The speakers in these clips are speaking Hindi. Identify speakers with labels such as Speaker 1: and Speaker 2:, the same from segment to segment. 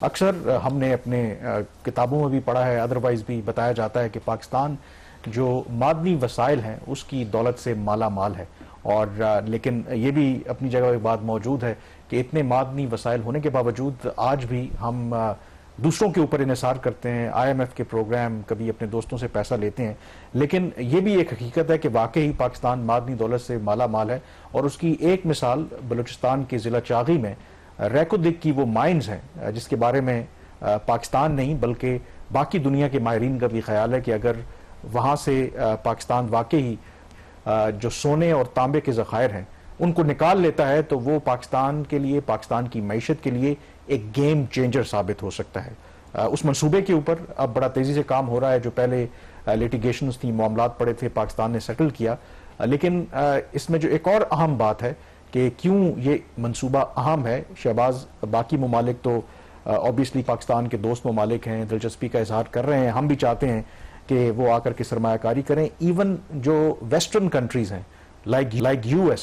Speaker 1: अक्सर हमने अपने किताबों में भी पढ़ा है, अदरवाइज भी बताया जाता है कि पाकिस्तान जो मादनी वसाइल हैं उसकी दौलत से माला माल है। और लेकिन ये भी अपनी जगह एक बात मौजूद है कि इतने मादनी वसाइल होने के बावजूद आज भी हम दूसरों के ऊपर इन्हिसार करते हैं, IMF के प्रोग्राम, कभी अपने दोस्तों से पैसा लेते हैं। लेकिन ये भी एक हकीकत है कि वाकई पाकिस्तान मादनी दौलत से माला माल है। और उसकी एक मिसाल बलूचिस्तान के ज़िला चागी में रैकोदिक की वो माइंस हैं जिसके बारे में पाकिस्तान नहीं बल्कि बाकी दुनिया के माहिरीन का भी ख्याल है कि अगर वहाँ से पाकिस्तान वाकई ही जो सोने और तांबे के ज़खायर हैं उनको निकाल लेता है तो वो पाकिस्तान के लिए, पाकिस्तान की मईशत के लिए एक गेम चेंजर साबित हो सकता है। उस मंसूबे के ऊपर अब बड़ा तेज़ी से काम हो रहा है। जो पहले लिटिगेशंस थी, मामलात पड़े थे, पाकिस्तान ने सेटल किया। लेकिन इसमें जो एक और अहम बात है कि क्यों ये मंसूबा अहम है, शहबाज बाकी ममालिक तो ऑब्वियसली पाकिस्तान के दोस्त ममालिक हैं, दिलचस्पी का इजहार कर रहे हैं, हम भी चाहते हैं कि वो आकर के सरमायाकारी करें। इवन जो वेस्टर्न कंट्रीज हैं लाइक US,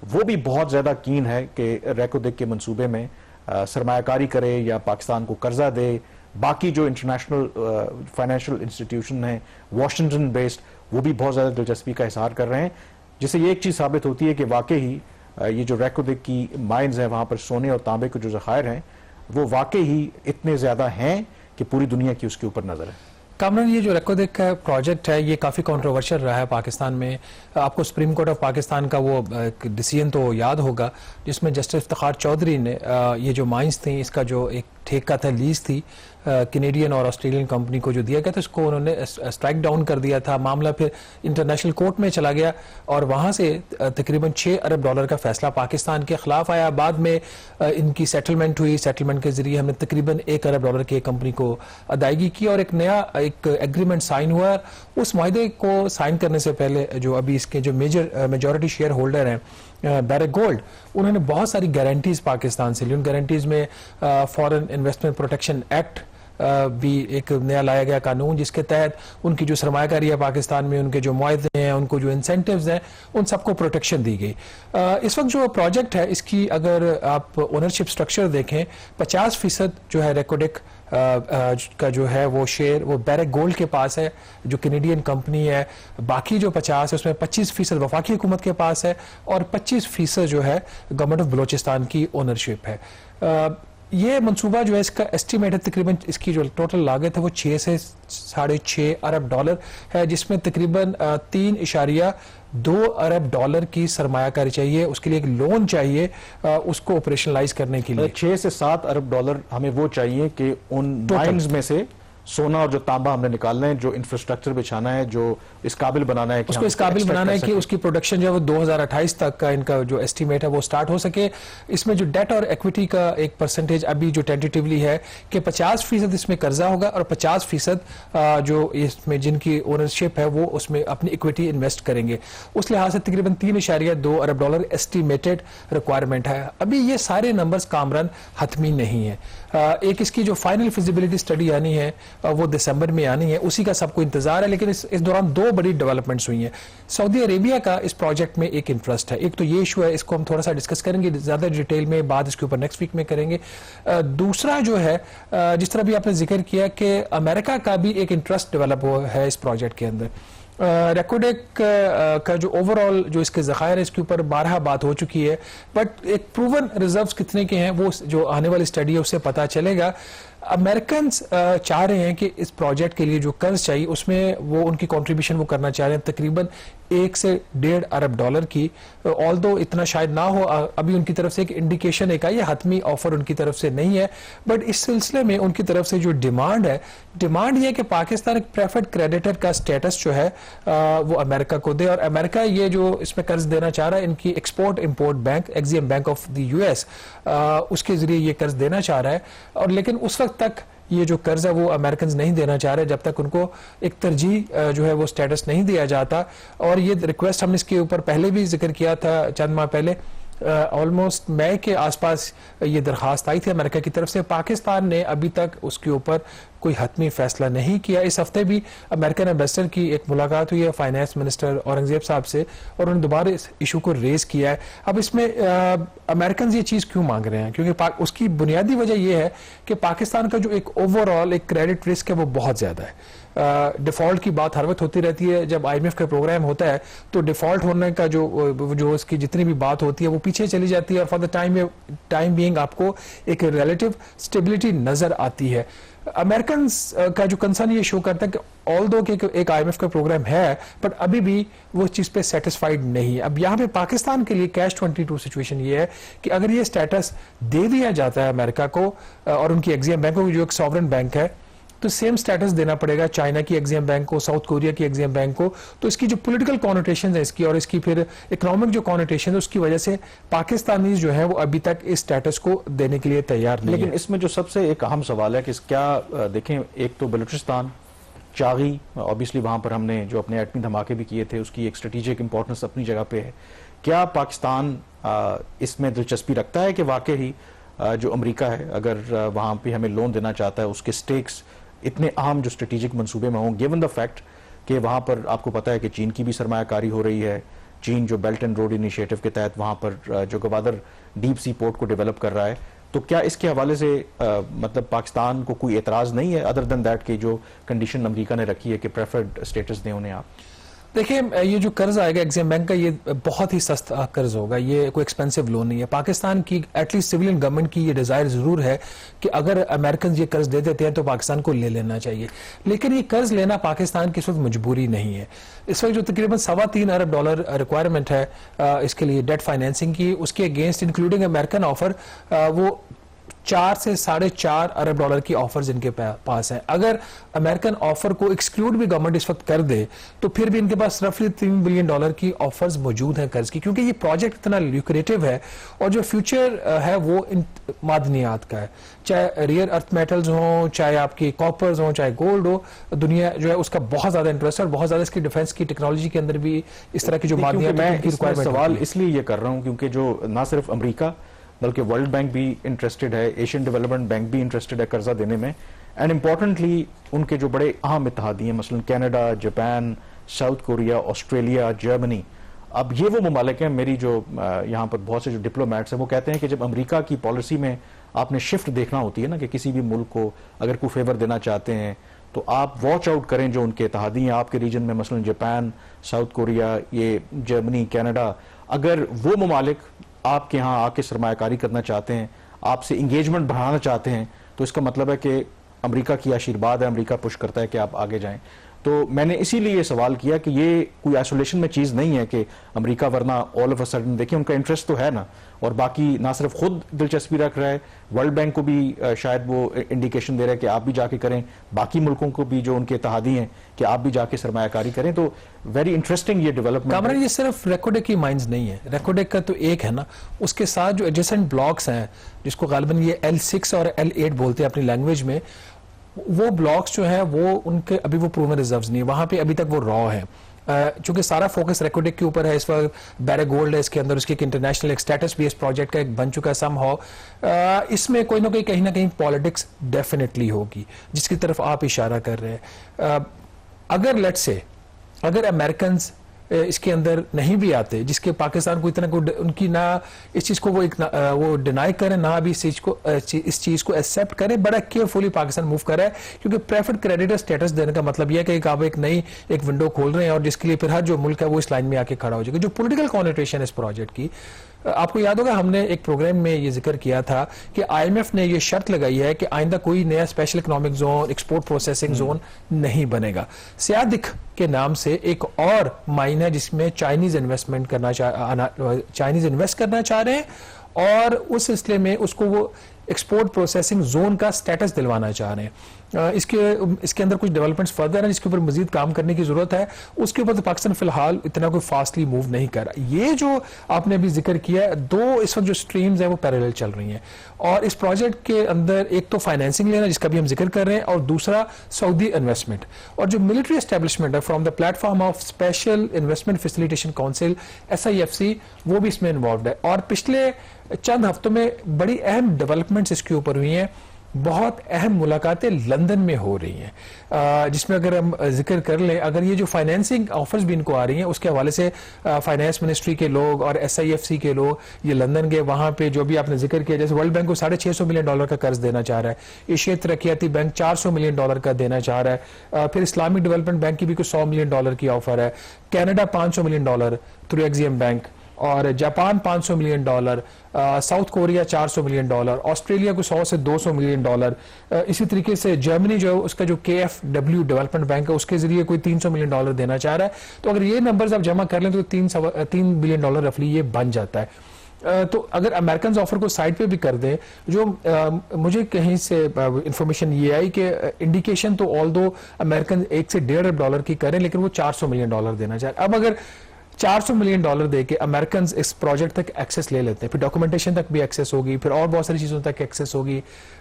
Speaker 1: वो भी बहुत ज़्यादा कीन है कि रैकोदिक के मंसूबे में सरमायाकारी करे या पाकिस्तान को कर्जा दे। बाकी जो इंटरनेशनल फाइनेंशियल इंस्टीट्यूशन हैं वाशिंगटन बेस्ड, वो भी बहुत ज़्यादा दिलचस्पी का इजहार कर रहे हैं, जिससे ये एक चीज़ साबित होती है कि वाकई ही ये जो रैकोदिक की माइंस हैं वहाँ पर सोने और तांबे के जो ज़खायर हैं वो वाकई ही इतने ज़्यादा हैं कि पूरी दुनिया की उसके ऊपर नज़र है।
Speaker 2: कामरान, ये जो रैकोदिक का प्रोजेक्ट है ये काफ़ी कंट्रोवर्शियल रहा है पाकिस्तान में। आपको सुप्रीम कोर्ट ऑफ पाकिस्तान का वो डिसीजन तो याद होगा जिसमें जस्टिस इफ्तिखार चौधरी ने ये जो माइंस थी इसका जो एक ठेका था, लीज थी, कैनेडियन और ऑस्ट्रेलियन कंपनी को जो दिया गया था उसको उन्होंने स्ट्राइक डाउन कर दिया था। मामला फिर इंटरनेशनल कोर्ट में चला गया और वहाँ से तकरीबन $6 अरब का फैसला पाकिस्तान के खिलाफ आया। बाद में इनकी सेटलमेंट हुई, सेटलमेंट के जरिए हमने तकरीबन $1 अरब की कंपनी को अदायगी की और एक नया एक एग्रीमेंट साइन हुआ। उस माहदे को साइन करने से पहले जो अभी इसके जो मेजॉरिटी शेयर होल्डर हैं बैरेक गोल्ड, उन्होंने बहुत सारी गारंटीज पाकिस्तान से ली। उन गारंटीज में फॉरेन इन्वेस्टमेंट प्रोटेक्शन एक्ट भी एक नया लाया गया कानून, जिसके तहत उनकी जो सरमायाकारी है पाकिस्तान में, उनके जो मुआहदे हैं, उनको जो इंसेंटिव्स हैं, उन सबको प्रोटेक्शन दी गई। इस वक्त जो प्रोजेक्ट है इसकी अगर आप ओनरशिप स्ट्रक्चर देखें, 50% जो है रैकोदिक का जो है वो शेयर वो बैरेक गोल्ड के पास है जो कैनेडियन कंपनी है। बाकी जो 50 है उसमें 25% वफाकी हुकूमत के पास है और 25% जो है गवर्नमेंट ऑफ बलोचिस्तान की ओनरशिप है। ये मंसूबा जो है इसका एस्टिमेट है, तकरीबन इसकी जो टोटल लागत है वो 6 से $6.5 अरब है, जिसमें तकरीबन $3.2 अरब की सरमायाकारी चाहिए। उसके लिए एक लोन चाहिए उसको ऑपरेशनलाइज करने के लिए।
Speaker 1: 6 से 7 अरब हमें वो चाहिए कि उन माइंस में से सोना और जो तांबा हमने निकालना है, जो इंफ्रास्ट्रक्चर बिछाना है, जो इस काबिल बनाना है कि
Speaker 2: उसको इस काबिल बनाना है कि उसकी प्रोडक्शन जो है वो 2028 तक का इनका जो एस्टीमेट है वो स्टार्ट हो सके। इसमें जो डेट और इक्विटी का एक परसेंटेज अभी जो टेंटेटिवली है कि 50% इसमें कर्जा होगा और 50% जो इसमें जिनकी ओनरशिप है वो उसमें अपनी इक्विटी इन्वेस्ट करेंगे। उस लिहाज से तकरीबन $3.2 अरब एस्टिमेटेड रिक्वायरमेंट है। अभी ये सारे नंबर्स कामरान हतमी नहीं है। एक इसकी जो फाइनल फिजिबिलिटी स्टडी आनी है वो दिसंबर में आनी है, उसी का सबको इंतजार है। लेकिन इस दौरान 2 बड़ी डेवलपमेंट्स हुई हैं। सऊदी अरेबिया का इस प्रोजेक्ट में एक इंटरेस्ट है। एक तो ये इशू है, इसको हम थोड़ा सा डिस्कस करेंगे ज्यादा डिटेल में, बाद इसके ऊपर नेक्स्ट वीक में करेंगे। दूसरा जो है, जिस तरह भी आपने जिक्र किया कि अमेरिका का भी एक इंटरेस्ट डेवलप हुआ है इस प्रोजेक्ट के अंदर। रैकोदिक का जो ओवरऑल जो इसके ज़खायर है इसके ऊपर 12 बात हो चुकी है, बट एक प्रूवन रिजर्व्स कितने के हैं वो जो आने वाली स्टडी है उससे पता चलेगा। अमेरिकन चाह रहे हैं कि इस प्रोजेक्ट के लिए जो कर्ज चाहिए उसमें वो उनकी कंट्रीब्यूशन वो करना चाह रहे हैं तकरीबन $1 से $1.5 अरब की। ऑल्दो इतना शायद ना हो, अभी उनकी तरफ से एक इंडिकेशन एक आई है, हतमी ऑफर उनकी तरफ से नहीं है, बट इस सिलसिले में उनकी तरफ से जो डिमांड है, डिमांड ये है कि पाकिस्तान एक प्रेफर्ड क्रेडिटर का स्टेटस जो है वो अमेरिका को दे। और अमेरिका ये जो इसमें कर्ज देना चाह रहा है, इनकी export import bank, Exim bank of the US, उसके जरिए ये कर्ज देना चाह रहा है। और लेकिन उस वक्त तक ये जो कर्ज है वो अमेरिकन नहीं देना चाह रहे जब तक उनको एक तरजीह जो है वो स्टेटस नहीं दिया जाता। और ये रिक्वेस्ट हमने इसके ऊपर पहले भी जिक्र किया था चंद माह पहले, ऑलमोस्ट मई के आसपास ये दरखास्त आई थी अमेरिका की तरफ से। पाकिस्तान ने अभी तक उसके ऊपर कोई हतमी फैसला नहीं किया। इस हफ्ते भी अमेरिकन एम्बेसडर की एक मुलाकात हुई है फाइनेंस मिनिस्टर औरंगजेब साहब से और उन्होंने दोबारा इस इशू को रेज किया है। अब इसमें अमेरिकन ये चीज़ क्यों मांग रहे हैं, क्योंकि उसकी बुनियादी वजह यह है कि पाकिस्तान का जो एक ओवरऑल एक क्रेडिट रिस्क है वो बहुत ज़्यादा है। डिफॉल्ट की बात हर वक्त होती रहती है, जब आईएमएफ का प्रोग्राम होता है तो डिफॉल्ट होने का जो इसकी जितनी भी बात होती है वो पीछे चली जाती है और फॉर द टाइम बीइंग आपको एक रिलेटिव स्टेबिलिटी नजर आती है। अमेरिकन का जो कंसर्न ये शो करता है कि ऑल्दो कि एक आईएमएफ का प्रोग्राम है बट अभी भी वो चीज़ पे सेटिस्फाइड नहीं है। अब यहाँ पे पाकिस्तान के लिए कैश 22 सिचुएशन ये है कि अगर ये स्टेटस दे दिया जाता है अमेरिका को और उनकी एग्जिम बैंक को, जो एक सॉवरेन बैंक है, तो सेम स्टेटस देना पड़ेगा चाइना की एग्जिम बैंक को, साउथ कोरिया की एग्जिम बैंक को। तो इसकी जो पॉलिटिकल कॉनोटेशन है इसकी और इसकी फिर इकोनॉमिक जो कॉनोटेशन है उसकी वजह से पाकिस्तानी जो है वो अभी तक इस स्टेटस को देने के लिए तैयार नहीं है।
Speaker 1: लेकिन इसमें जो सबसे एक अहम सवाल है कि क्या देखें, एक तो बलूचिस्तान, चागी, ऑब्वियसली वहां पर हमने जो अपने एटमी धमाके भी किए थे उसकी एक स्ट्रेटेजिक इंपॉर्टेंस अपनी जगह पे है। क्या पाकिस्तान इसमें दिलचस्पी रखता है कि वाकई ही जो अमेरिका है अगर वहां पे हमें लोन देना चाहता है उसके स्टेक्स इतने अहम जो स्ट्रेटेजिक मंसूबे में हों, गिवन द फैक्ट कि वहां पर आपको पता है कि चीन की भी सरमायाकारी हो रही है। चीन जो बेल्ट एंड रोड इनिशिएटिव के तहत वहां पर जो गवादर डीप सी पोर्ट को डेवलप कर रहा है, तो क्या इसके हवाले से मतलब पाकिस्तान को कोई एतराज नहीं है अदर देन दैट कि जो कंडीशन अमेरिका ने रखी है कि प्रेफर्ड स्टेटस दें उन्हें आप?
Speaker 2: देखिए, ये जो कर्ज आएगा एग्जिम बैंक का ये बहुत ही सस्ता कर्ज होगा, ये कोई एक्सपेंसिव लोन नहीं है। पाकिस्तान की एटलीस्ट सिविलियन गवर्नमेंट की ये डिजायर जरूर है कि अगर अमेरिकन ये कर्ज दे देते हैं तो पाकिस्तान को ले लेना चाहिए, लेकिन ये कर्ज लेना पाकिस्तान की इस वक्त मजबूरी नहीं है। इस वक्त जो तकरीबन $3.25 अरब रिक्वायरमेंट है इसके लिए डेट फाइनेंसिंग की, उसके अगेंस्ट इंक्लूडिंग अमेरिकन ऑफर वो 4 से $4.5 अरब की ऑफर्स इनके पास हैं। अगर अमेरिकन ऑफर को एक्सक्लूड भी गवर्नमेंट इस वक्त कर दे तो फिर भी इनके पास रफली $3 बिलियन की ऑफर्स मौजूद हैं कर्ज की, क्योंकि ये प्रोजेक्ट इतना ल्यूक्रेटिव है और जो फ्यूचर है वो इन मादनियात का है, चाहे रियर अर्थ मेटल्स हों, चाहे आपकी कॉपर्स हों, चाहे गोल्ड हो। दुनिया जो है उसका बहुत ज्यादा इंटरेस्ट है और बहुत ज्यादा इसकी डिफेंस की टेक्नोलॉजी के अंदर भी इस तरह की जो मादनियात की रिक्वायरमेंट।
Speaker 1: सवाल इसलिए ये कर रहा हूँ क्योंकि जो ना सिर्फ अमेरिका बल्कि वर्ल्ड बैंक भी इंटरेस्टेड है, एशियन डेवलपमेंट बैंक भी इंटरेस्टेड है कर्जा देने में, एंड इंपॉर्टेंटली उनके जो बड़े अहम इत्तेहादी हैं मसलन Canada, Japan, south Korea, Australia, Germany. अब ये वो ममालिक हैं, मेरी जो यहाँ पर बहुत से जो डिप्लोमेट्स हैं वो कहते हैं कि जब अमेरिका की पॉलिसी में आपने शिफ्ट देखना होती है ना कि किसी भी मुल्क को अगर कोई फेवर देना चाहते हैं तो आप वॉच आउट करें जो उनके इत्तेहादी हैं आपके रीजन में, मसलन जापान, साउथ कोरिया, ये जर्मनी, कनाडा। अगर वो ममालिक आपके यहाँ आके सरमायाकारी करना चाहते हैं, आपसे इंगेजमेंट बढ़ाना चाहते हैं, तो इसका मतलब है कि अमेरिका की आशीर्वाद है, अमेरिका पुश करता है कि आप आगे जाएं। तो मैंने इसीलिए ये सवाल किया कि ये कोई आइसोलेशन में चीज़ नहीं है कि अमेरिका वरना ऑल ऑफ अ सडन, देखिए उनका इंटरेस्ट तो है ना, और बाकी ना सिर्फ खुद दिलचस्पी रख रहा है, वर्ल्ड बैंक को भी शायद वो इंडिकेशन दे रहा है कि आप भी जाके करें, बाकी मुल्कों को भी जो उनके इत्तेहादी हैं कि आप भी जाके सरमायाकारी करें। तो वेरी इंटरेस्टिंग ये डेवलपमेंट।
Speaker 2: कामरान, ये सिर्फ रेकोडेक की माइंस नहीं है, रेकोडेक का तो एक है ना, उसके साथ जो एडजेसेंट ब्लॉक्स हैं जिसको गालिबन ये L6 और L8 बोलते हैं अपनी लैंग्वेज में, वो ब्लॉक्स जो है वो उनके अभी वो प्रूवन रिजर्व्स नहीं है, वहां पे अभी तक वो रॉ है। चूंकि सारा फोकस रेकोडेक के ऊपर है इस वक्त, बैरे गोल्ड है इसके अंदर, उसकी एक इंटरनेशनल एक स्टेटस भी इस प्रोजेक्ट का एक बन चुका है सम हाउ। इसमें कोई ना कोई कहीं ना कहीं पॉलिटिक्स डेफिनेटली होगी जिसकी तरफ आप इशारा कर रहे हैं। अगर लेट्स से अगर अमेरिकन इसके अंदर नहीं भी आते, जिसके पाकिस्तान को इतना उनकी ना इस चीज को वो डिनाई करें ना अभी इस चीज को एक्सेप्ट करें, बड़ा केयरफुली पाकिस्तान मूव कर रहा है, क्योंकि प्रेफर्ड क्रेडिटर स्टेटस देने का मतलब यह है कि आप एक नई एक विंडो खोल रहे हैं और जिसके लिए फिर हर जो मुल्क है वो इस लाइन में आके खड़ा हो जाएगा। जो पॉलिटिकल कॉनोटेशन है इस प्रोजेक्ट की, आपको याद होगा हमने एक प्रोग्राम में ये जिक्र किया था कि आईएमएफ ने ये शर्त लगाई है कि आइंदा कोई नया special economic zone, export processing zone नहीं बनेगा। सियादिक के नाम से एक और माइन है जिसमें चाइनीज इन्वेस्ट करना चाह रहे हैं और उस सिलसिले में उसको वो एक्सपोर्ट प्रोसेसिंग जोन का स्टेटस दिलवाना चाह रहे हैं। इसके अंदर कुछ डेवलपमेंट्स फर्दर हैं जिसके ऊपर मजीद काम करने की जरूरत है, उसके ऊपर तो पाकिस्तान फिलहाल इतना कोई फास्टली मूव नहीं कर रहा। ये जो आपने अभी जिक्र किया, दो इस वक्त जो स्ट्रीम्स हैं वो पैरेलल चल रही हैं और इस प्रोजेक्ट के अंदर एक तो फाइनेंसिंग लेना जिसका भी हम जिक्र कर रहे हैं और दूसरा सऊदी इन्वेस्टमेंट और जो मिलिट्री एस्टेब्लिशमेंट है from the platform of special investment facilitation council SIFC, वो भी इसमें इन्वॉल्व है। और पिछले चंद हफ्तों में बड़ी अहम डेवलपमेंट्स इसके ऊपर हुई हैं। बहुत अहम मुलाकातें लंदन में हो रही हैं, जिसमें अगर हम जिक्र कर लें, अगर ये जो फाइनेंसिंग ऑफर्स भी इनको आ रही हैं उसके हवाले से फाइनेंस मिनिस्ट्री के लोग और SIFC के लोग ये लंदन गए, वहां पे जो भी आपने जिक्र किया, जैसे वर्ल्ड बैंक को $650 मिलियन का कर्ज देना चाह रहा है, एशिया तरक्याती बैंक $400 मिलियन का देना चाह रहा है, फिर इस्लामिक डेवलपमेंट बैंक की भी कुछ $100 मिलियन की ऑफर है, Canada $500 million through Axiom bank, और Japan $500 million, South Korea $400 million, Australia को 100 से $200 मिलियन, इसी तरीके से जर्मनी जो है उसका जो KfW डेवलपमेंट बैंक है उसके जरिए कोई $300 मिलियन देना चाह रहा है। तो अगर ये नंबर्स आप जमा कर लें तो $3 बिलियन रफली ये बन जाता है। तो अगर अमेरिकन ऑफर को साइड पे भी कर दें, जो मुझे कहीं से इंफॉर्मेशन ये आई कि इंडिकेशन तो ऑल दो अमेरिकन $1 से $1.5 अरब की करें, लेकिन वो $400 मिलियन देना चाह रहे हैं। अब अगर $400 मिलियन दे के अमेरिकन इस प्रोजेक्ट तक एक्सेस ले लेते हैं, फिर डॉक्यूमेंटेशन तक भी एक्सेस होगी, फिर और बहुत सारी चीजों तक एक्सेस होगी,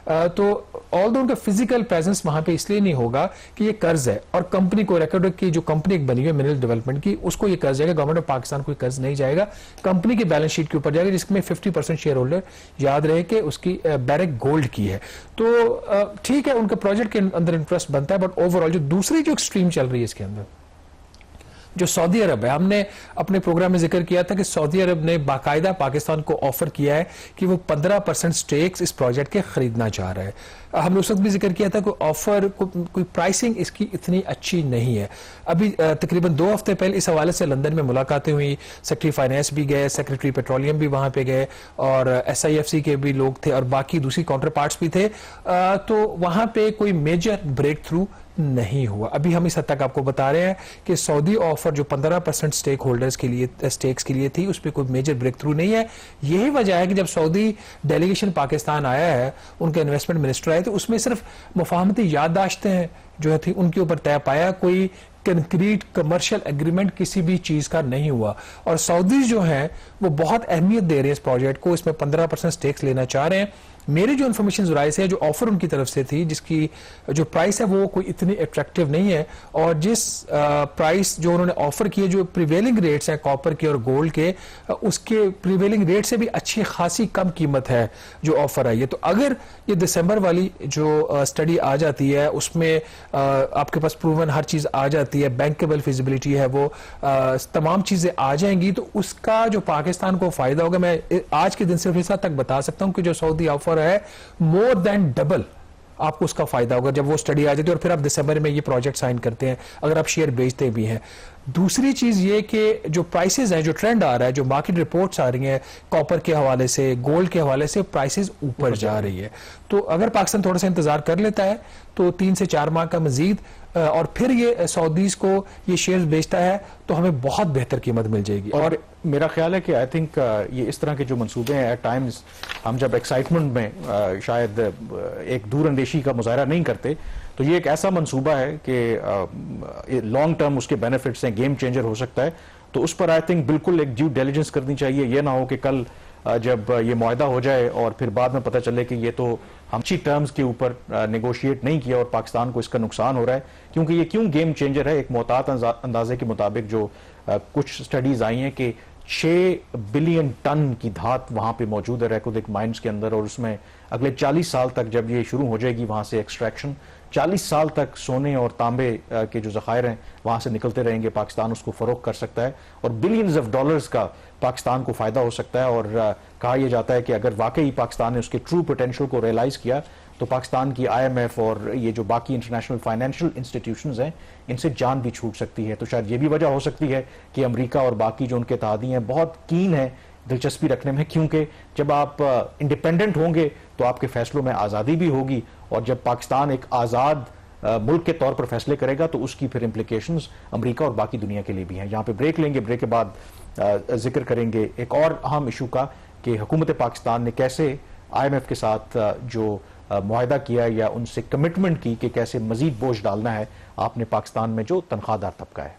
Speaker 2: तो ऑल दो उनका फिजिकल प्रेजेंस वहां पे इसलिए नहीं होगा कि ये कर्ज है, और कंपनी को रिकॉर्ड की जो कंपनी एक बनी हुई है मिनरल डेवलपमेंट की, उसको ये कर्ज जाएगा, गवर्नमेंट ऑफ पाकिस्तान को कर्ज नहीं जाएगा, कंपनी की बैलेंस शीट के ऊपर जाएगा, जिसमें 50% शेयर होल्डर याद रहे कि उसकी बैरेक गोल्ड की है। तो ठीक है, उनका प्रोजेक्ट के अंदर इंटरेस्ट बनता है, बट ओवरऑल जो दूसरी जो एक्सट्रीम चल रही है इसके अंदर जो सऊदी अरब है, हमने अपने प्रोग्राम में जिक्र किया था कि सऊदी अरब ने बाकायदा पाकिस्तान को ऑफर किया है कि वो 15% स्टेक्स इस प्रोजेक्ट के खरीदना चाह रहा है। हमने उस वक्त भी जिक्र किया था कि ऑफर कोई प्राइसिंग इसकी इतनी अच्छी नहीं है। अभी तकरीबन 2 हफ्ते पहले इस हवाले से लंदन में मुलाकातें हुई, सेक्रेटरी फाइनेंस भी गए, सेक्रेटरी पेट्रोलियम भी वहां पे गए, और SIFC के भी लोग थे, और बाकी दूसरी काउंटर पार्ट्स भी थे। तो वहां पे कोई मेजर ब्रेक थ्रू नहीं हुआ। अभी हम इस हद तक आपको बता रहे हैं कि सऊदी ऑफर जो 15% स्टेक होल्डर्स के लिए स्टेक्स के लिए थी, उस पर कोई मेजर ब्रेक थ्रू नहीं है। यही वजह है कि जब सऊदी डेलीगेशन पाकिस्तान आया है, उनके इन्वेस्टमेंट मिनिस्टर आए, तो उसमें सिर्फ मुफाहमती याददाश्तें जो है थी उनके ऊपर तय पाया, कोई कंक्रीट कमर्शियल एग्रीमेंट किसी भी चीज का नहीं हुआ। और सऊदी जो हैं वो बहुत अहमियत दे रहे हैं इस प्रोजेक्ट को, इसमें 15% स्टेक्स लेना चाह रहे हैं। मेरी जो इन्फॉर्मेशन जुराई से है, जो ऑफर उनकी तरफ से थी, जिसकी जो प्राइस है वो कोई इतनी अट्रैक्टिव नहीं है, और जिस प्राइस जो उन्होंने ऑफर किए, जो प्रिवेलिंग रेट्स हैं कॉपर के और गोल्ड के, उसके प्रिवेलिंग रेट से भी अच्छी खासी कम कीमत है जो ऑफर आई है। तो अगर ये दिसंबर वाली जो स्टडी आ जाती है, उसमें आपके पास प्रूवन हर चीज आ जाती है, बैंकेबल फिजिबिलिटी है, वो तमाम चीजें आ जाएंगी, तो उसका जो पाकिस्तान को फायदा होगा। मैं आज के दिन सिर्फ इस हद तक बता सकता हूं कि जो सऊदी ऑफर है मोर देन डबल आपको उसका फायदा होगा जब वो स्टडी आ जाती है, और फिर आप दिसंबर में ये प्रोजेक्ट साइन करते हैं, अगर आप शेयर बेचते भी हैं। दूसरी चीज ये कि जो प्राइसेस है, जो ट्रेंड आ रहा है, जो मार्केट रिपोर्ट्स आ रही हैं कॉपर के हवाले से, गोल्ड के हवाले से, प्राइसेस ऊपर जा रही है। तो अगर पाकिस्तान थोड़ा सा इंतजार कर लेता है तो 3 से 4 माह का मजीद, और फिर ये सऊदीज को ये शेयर्स बेचता है, तो हमें बहुत बेहतर कीमत मिल जाएगी।
Speaker 1: और मेरा ख्याल है कि आई थिंक ये इस तरह के जो मंसूबे हैं, एट टाइम्स हम जब एक्साइटमेंट में शायद एक दूर अंदेशी का मुजाहरा नहीं करते, तो ये एक ऐसा मंसूबा है कि लॉन्ग टर्म उसके बेनिफिट्स हैं, गेम चेंजर हो सकता है। तो उस पर आई थिंक बिल्कुल एक ड्यू डिलिजेंस करनी चाहिए। ये ना हो कि कल जब ये मुआहदा हो जाए और फिर बाद में पता चले कि ये तो हम अच्छी टर्म्स के ऊपर नेगोशिएट नहीं किया और पाकिस्तान को इसका नुकसान हो रहा है। क्योंकि ये क्यों गेम चेंजर है, एक मोहतात अंदाजे के मुताबिक जो कुछ स्टडीज आई हैं कि 6 बिलियन टन की धात वहां पे मौजूद है रैकोदिक माइंस के अंदर, और उसमें अगले 40 साल तक जब ये शुरू हो जाएगी वहां से एक्सट्रैक्शन, 40 साल तक सोने और तांबे के जो ज़खायर हैं वहां से निकलते रहेंगे। पाकिस्तान उसको फरोख्त कर सकता है और बिलियंस ऑफ डॉलर्स का पाकिस्तान को फायदा हो सकता है। और कहा यह जाता है कि अगर वाकई पाकिस्तान ने उसके ट्रू पोटेंशियल को रियलाइज किया तो पाकिस्तान की IMF और ये जो बाकी इंटरनेशनल फाइनेंशियल इंस्टीट्यूशंस हैं इनसे जान भी छूट सकती है। तो शायद ये भी वजह हो सकती है कि अमेरिका और बाकी जो उनके इत्तेहादी हैं बहुत कीन है दिलचस्पी रखने में, क्योंकि जब आप इंडिपेंडेंट होंगे तो आपके फैसलों में आज़ादी भी होगी, और जब पाकिस्तान एक आज़ाद मुल्क के तौर पर फैसले करेगा तो उसकी फिर इम्प्लीकेशंस अमेरिका और बाकी दुनिया के लिए भी हैं। यहाँ पे ब्रेक लेंगे, ब्रेक के बाद जिक्र करेंगे एक और अहम इशू का कि हुकूमत पाकिस्तान ने कैसे IMF के साथ जो मुआहदा किया या उनसे कमिटमेंट की कि कैसे मजीद बोझ डालना है आपने पाकिस्तान में जो तनख्वाहदार तबका है।